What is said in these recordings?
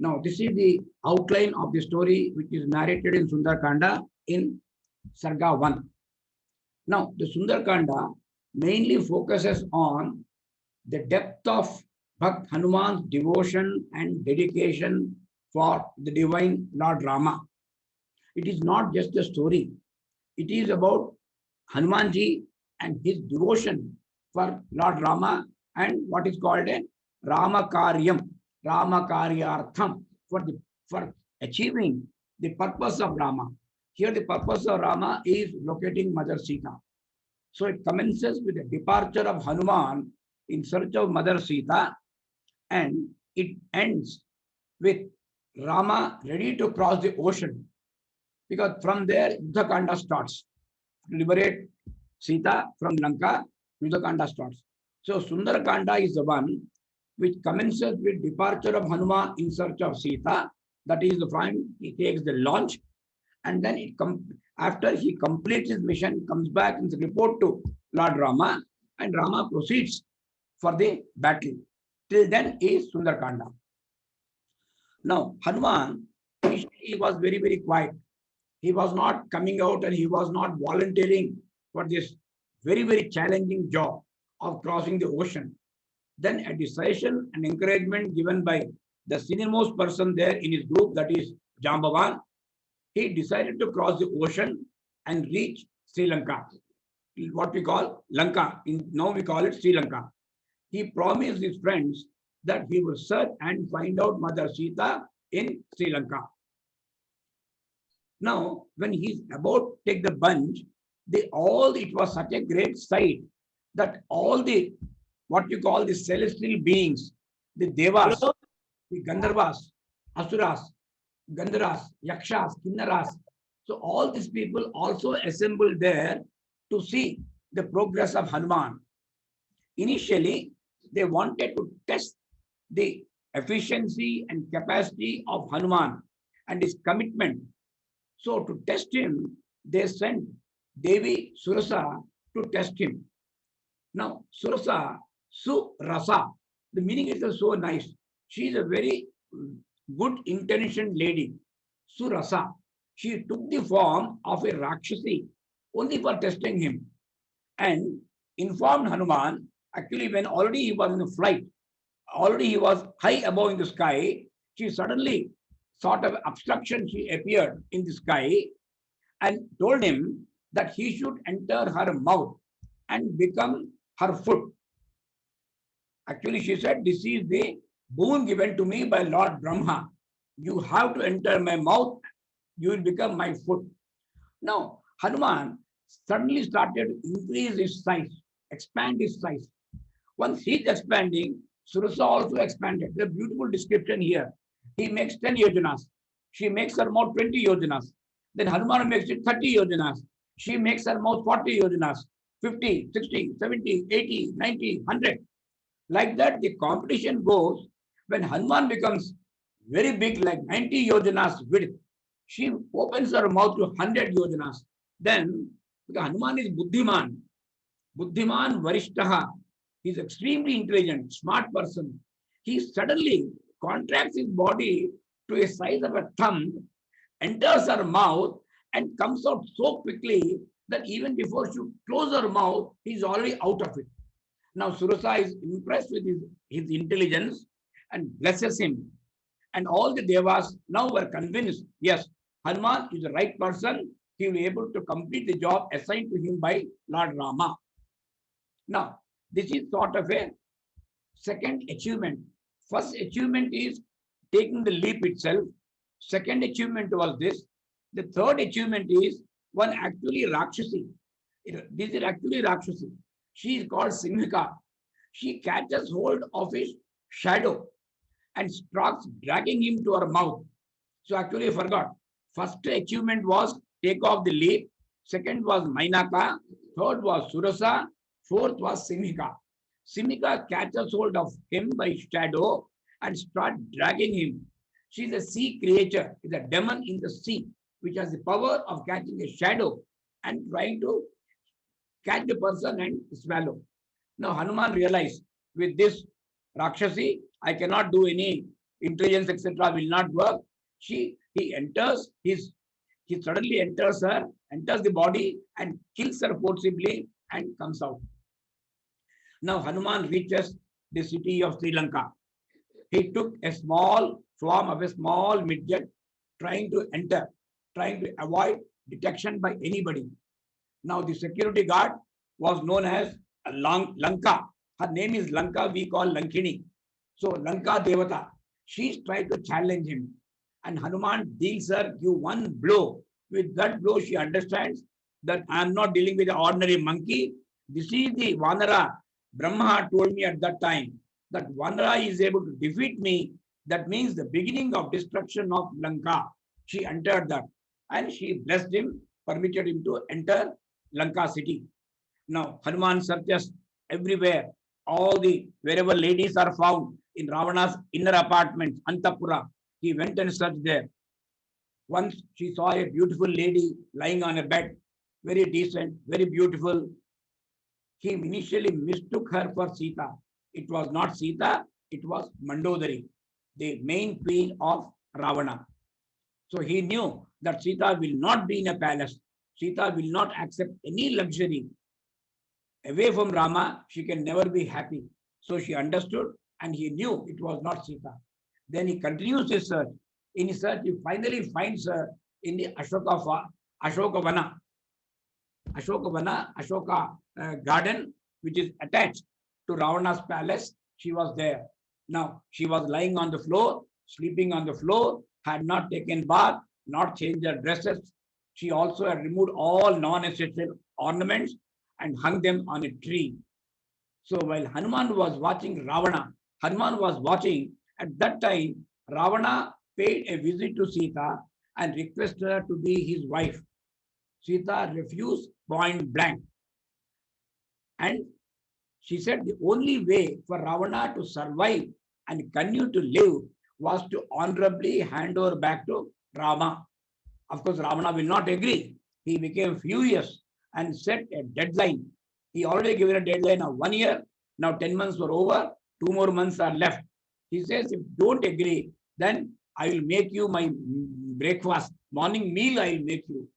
Now, this is the outline of the story which is narrated in Sundarkanda in Sarga 1. Now, the Sundarkanda mainly focuses on the depth of Bhakt Hanuman's devotion and dedication for the divine Lord Rama. It is not just a story, it is about Hanumanji and his devotion for Lord Rama and what is called a Rama Karyam, Rama Karyartham, for achieving the purpose of Rama. Here, the purpose of Rama is locating Mother Sita. So it commences with the departure of Hanuman in search of Mother Sita, and it ends with Rama ready to cross the ocean, because from there Yuddhakanda starts. To liberate Sita from Lanka, Yuddhakanda starts. So Sundarakanda is the one which commences with departure of Hanuman in search of Sita. That is the time he takes the launch, and then after he completes his mission, comes back and report to Lord Rama, and Rama proceeds for the battle. Till then is Sundarkanda. Now, Hanuman, he was very, very quiet. He was not coming out and he was not volunteering for this very, very challenging job of crossing the ocean. Then a decision and encouragement given by the senior-most person there in his group, that is Jambavan, he decided to cross the ocean and reach Sri Lanka, what we call Lanka. Now we call it Sri Lanka. He promised his friends that he will search and find out Mother Sita in Sri Lanka. Now, when he's about to take the bunch, it was such a great sight that all the, what you call the celestial beings, the Devas, the Gandharvas, Asuras, Gandharas, Yakshas, Kinnaras. So all these people also assembled there to see the progress of Hanuman. Initially, they wanted to test the efficiency and capacity of Hanuman and his commitment. So to test him, they sent Devi Surasa to test him. Now, Surasa, Surasa, the meaning is so nice. She is a very good intentioned lady. Surasa. She took the form of a Rakshasi only for testing him, and informed Hanuman. Actually, when already he was in a flight, already he was high above in the sky, she suddenly, sort of obstruction, she appeared in the sky and told him that he should enter her mouth and become her foot. Actually, she said, this is the boon given to me by Lord Brahma. You have to enter my mouth, you will become my foot. Now, Hanuman suddenly started to increase his size, expand his size. Once he's expanding, Surasa also expanded. The beautiful description here. He makes 10 yojanas. She makes her mouth 20 yojanas. Then Hanuman makes it 30 yojanas. She makes her mouth 40 yojanas, 50, 60, 70, 80, 90, 100. Like that, the competition goes. When Hanuman becomes very big, like 90 yojanas width, she opens her mouth to 100 yojanas. Then, because Hanuman is Buddhiman, Buddhiman Varishtaha, he is extremely intelligent, smart person. He suddenly contracts his body to a size of a thumb, enters her mouth, and comes out so quickly that even before she closes her mouth, he is already out of it. Now Surasa is impressed with his intelligence and blesses him. And all the devas now were convinced, yes, Hanuman is the right person. He will be able to complete the job assigned to him by Lord Rama. Now, this is sort of a second achievement. First achievement is taking the leap itself. Second achievement was this. The third achievement is one actually Rakshasi. This is actually Rakshasi. She is called Simhika. She catches hold of his shadow and starts dragging him to her mouth. So actually I forgot. First achievement was take off the leap. Second was Mainaka. Third was Surasa. Fourth was Simhika. Simhika catches hold of him by shadow and starts dragging him. She is a sea creature, is a demon in the sea, which has the power of catching a shadow and trying to catch the person and swallow. Now Hanuman realized, with this Rakshasi, I cannot do any intelligence, etc., will not work. He enters his he suddenly enters her, enters the body and kills her forcibly and comes out. Now Hanuman reaches the city of Sri Lanka. He took a small form of a small midget, trying to enter, trying to avoid detection by anybody. Now the security guard was known as Lanka. Her name is Lanka, we call Lankini. So Lanka Devata, she's tried to challenge him. And Hanuman deals her, give one blow. With that blow, she understands that I am not dealing with an ordinary monkey. This is the Vanara. Brahma told me at that time that Vanara is able to defeat me. That means the beginning of destruction of Lanka. She entered that and she blessed him, permitted him to enter Lanka city. Now Hanuman searches everywhere. All the wherever ladies are found in Ravana's inner apartment, Antapura, he went and searched there. Once she saw a beautiful lady lying on a bed, very decent, very beautiful. He initially mistook her for Sita. It was not Sita, it was Mandodari, the main queen of Ravana. So he knew that Sita will not be in a palace. Sita will not accept any luxury. Away from Rama, she can never be happy. So she understood and he knew it was not Sita. Then he continues his search. In his search, he finally finds her in the Ashokavana. Ashoka garden, which is attached to Ravana's palace. She was there. Now, she was lying on the floor, sleeping on the floor, had not taken bath, not changed her dresses. She also had removed all non-essential ornaments and hung them on a tree. So while Hanuman was watching Ravana, Hanuman was watching, at that time, Ravana paid a visit to Sita and requested her to be his wife. Sita refused point blank. And she said the only way for Ravana to survive and continue to live was to honorably hand over back to Rama. Of course, Ravana will not agree. He became furious and set a deadline. He already given a deadline of 1 year. Now 10 months were over. 2 more months are left. He says, if you don't agree, then I will make you my breakfast, morning meal I will make you.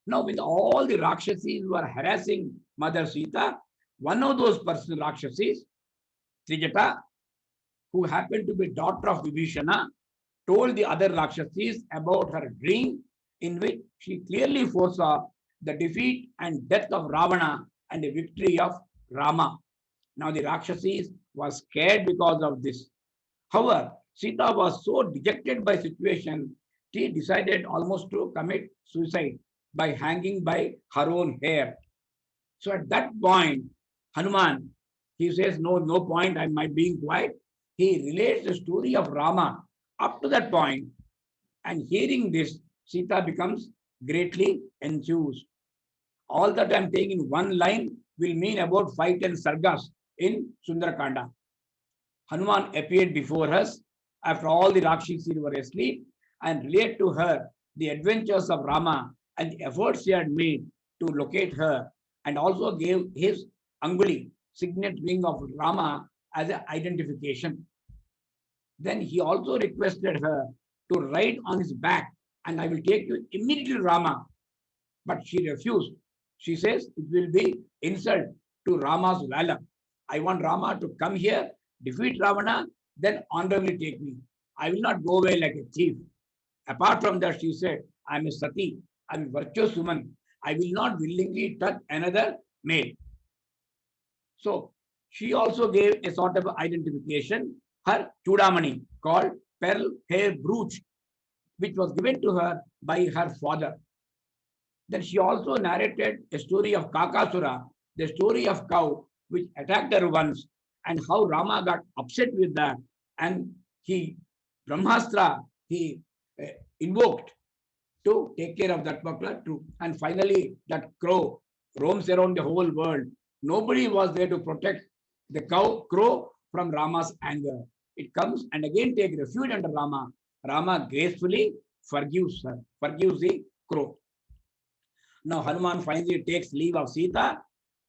Now, with all the Rakshasis who are harassing Mother Sita, one of those person Rakshasis, Trijata, who happened to be daughter of Vibhishana, told the other Rakshasis about her dream in which she clearly foresaw the defeat and death of Ravana and the victory of Rama. Now the Rakshasis was scared because of this. However, Sita was so dejected by situation, she decided almost to commit suicide by hanging by her own hair. So at that point, Hanuman, he says, no point, I might being quiet. He relates the story of Rama up to that point, and hearing this, Sita becomes greatly enthused. All that I'm saying in one line will mean about 5-10 sargas in Sundarakanda. Hanuman appeared before us after all the Rakshasi were asleep and related to her the adventures of Rama and the efforts he had made to locate her, and also gave his Anguli, signet ring of Rama, as an identification. Then he also requested her to ride on his back and I will take you immediately to Rama. But she refused. She says it will be insult to Rama's valor. I want Rama to come here, defeat Ravana, then honorably take me. I will not go away like a thief. Apart from that, she said, I am a sati, I am a virtuous woman. I will not willingly touch another male. So she also gave a sort of identification, her Chudamani, called pearl hair brooch, which was given to her by her father. Then she also narrated a story of Kakasura, the story of cow which attacked her once, and how Rama got upset with that, and he Brahmastra he invoked to take care of that particular truth. And finally, that crow roams around the whole world. Nobody was there to protect the crow from Rama's anger. It comes and again take refuge under Rama. Rama gracefully forgives her, forgives the crow. Now Hanuman finally takes leave of Sita,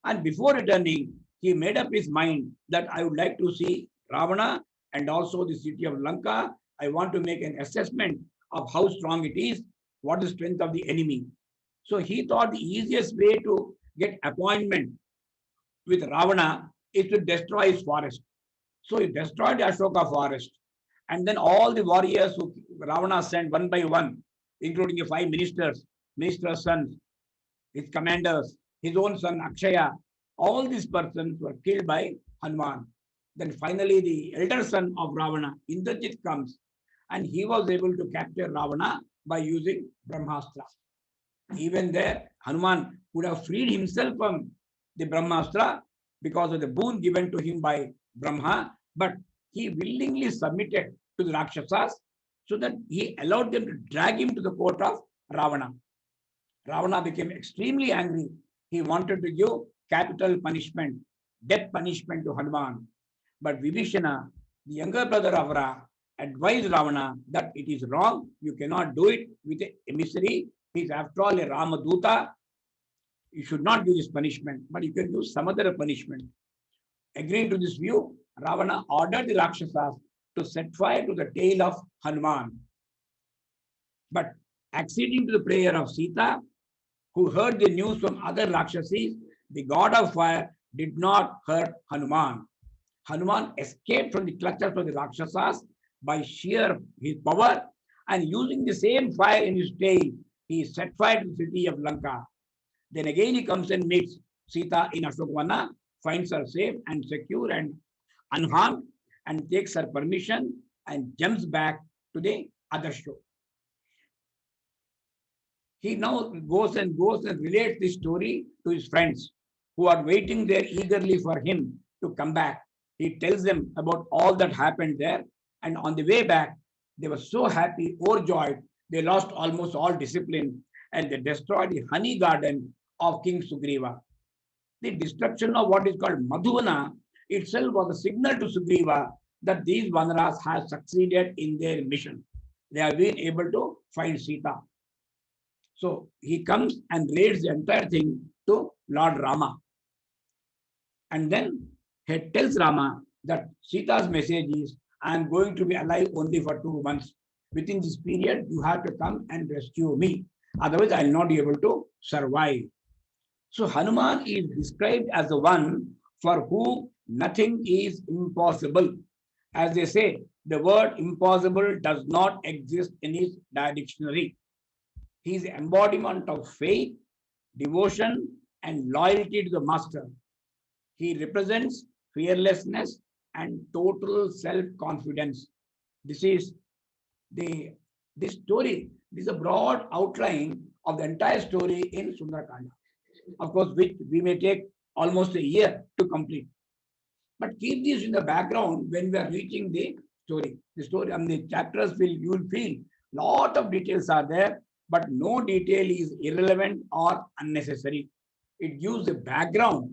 and before returning, he made up his mind that I would like to see Ravana and also the city of Lanka. I want to make an assessment of how strong it is, what is the strength of the enemy. So he thought the easiest way to get appointment with Ravana is to destroy his forest. So he destroyed the Ashoka forest. And then all the warriors who Ravana sent one by one, including the five ministers' sons, his commanders, his own son Akshaya, all these persons were killed by Hanuman. Then finally, the elder son of Ravana, Indrajit, comes and he was able to capture Ravana by using Brahmastra. Even there, Hanuman would have freed himself from the Brahmastra because of the boon given to him by Brahma, but he willingly submitted to the Rakshasas so that he allowed them to drag him to the court of Ravana. Ravana became extremely angry. He wanted to give capital punishment, death punishment to Hanuman. But Vibhishana, the younger brother of Ra, advised Ravana that it is wrong. You cannot do it with an emissary. He is after all a Ramaduta. You should not give this punishment, but you can give some other punishment. Agreeing to this view, Ravana ordered the Rakshasas to set fire to the tail of Hanuman. But acceding to the prayer of Sita, who heard the news from other Rakshasis, the god of fire did not hurt Hanuman. Hanuman escaped from the clutches of the Rakshasas by sheer his power, and using the same fire in his tail, he set fire to the city of Lanka. Then again he comes and meets Sita in Ashokvana, finds her safe and secure and unharmed, and takes her permission and jumps back to the other shore. He now goes and relates this story to his friends who are waiting there eagerly for him to come back. He tells them about all that happened there, and on the way back, they were so happy, overjoyed, they lost almost all discipline, and they destroyed the honey garden of King Sugriva. The destruction of what is called Madhuvana itself was a signal to Sugriva that these Vanaras have succeeded in their mission. They have been able to find Sita. So he comes and relates the entire thing to Lord Rama. And then he tells Rama that Sita's message is, I am going to be alive only for 2 months. Within this period, you have to come and rescue me. Otherwise, I will not be able to survive. So Hanuman is described as the one for whom nothing is impossible. As they say, the word impossible does not exist in his dictionary. He is the embodiment of faith, devotion, and loyalty to the master. He represents fearlessness and total self-confidence. This is this story. This is a broad outline of the entire story in Sundarakanda. Of course, which we may take almost a year to complete. But keep this in the background when we are reaching the story. The story and the chapters you will feel lot of details are there, but no detail is irrelevant or unnecessary. It gives the background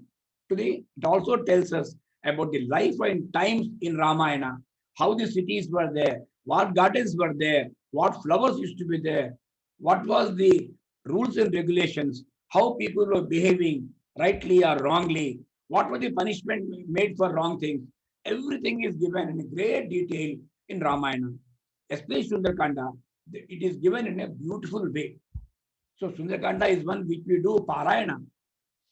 to it also tells us about the life and times in Ramayana, how the cities were there, what gardens were there, what flowers used to be there, what was the rules and regulations, how people were behaving rightly or wrongly, what was the punishment made for wrong things. Everything is given in great detail in Ramayana, especially Sundarakanda. It is given in a beautiful way. So Sundarakanda is one which we do Parayana.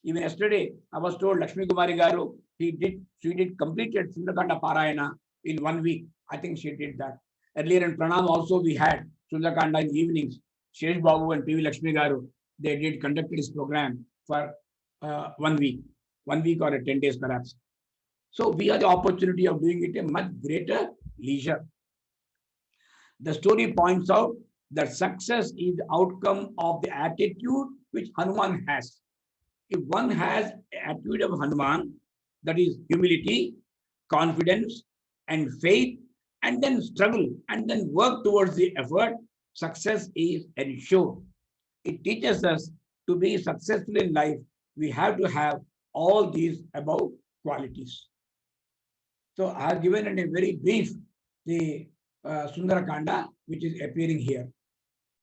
Even yesterday, I was told Lakshmi Kumari Garu, she did completed Sundarakanda Parayana in 1 week. I think she did that. Earlier in Pranam also we had Sundarakanda in evenings. Shesh Babu and P.V. Lakshmi Garu, they did conducted this program for 1 week. 1 week or 10 days perhaps. So we have the opportunity of doing it a much greater leisure. The story points out that success is the outcome of the attitude which Hanuman has. If one has the attitude of Hanuman, that is humility, confidence, and faith, and then struggle, and then work towards the effort, success is ensured. It teaches us to be successful in life. We have to have all these above qualities. So I have given in a very brief the Sundarakanda, which is appearing here.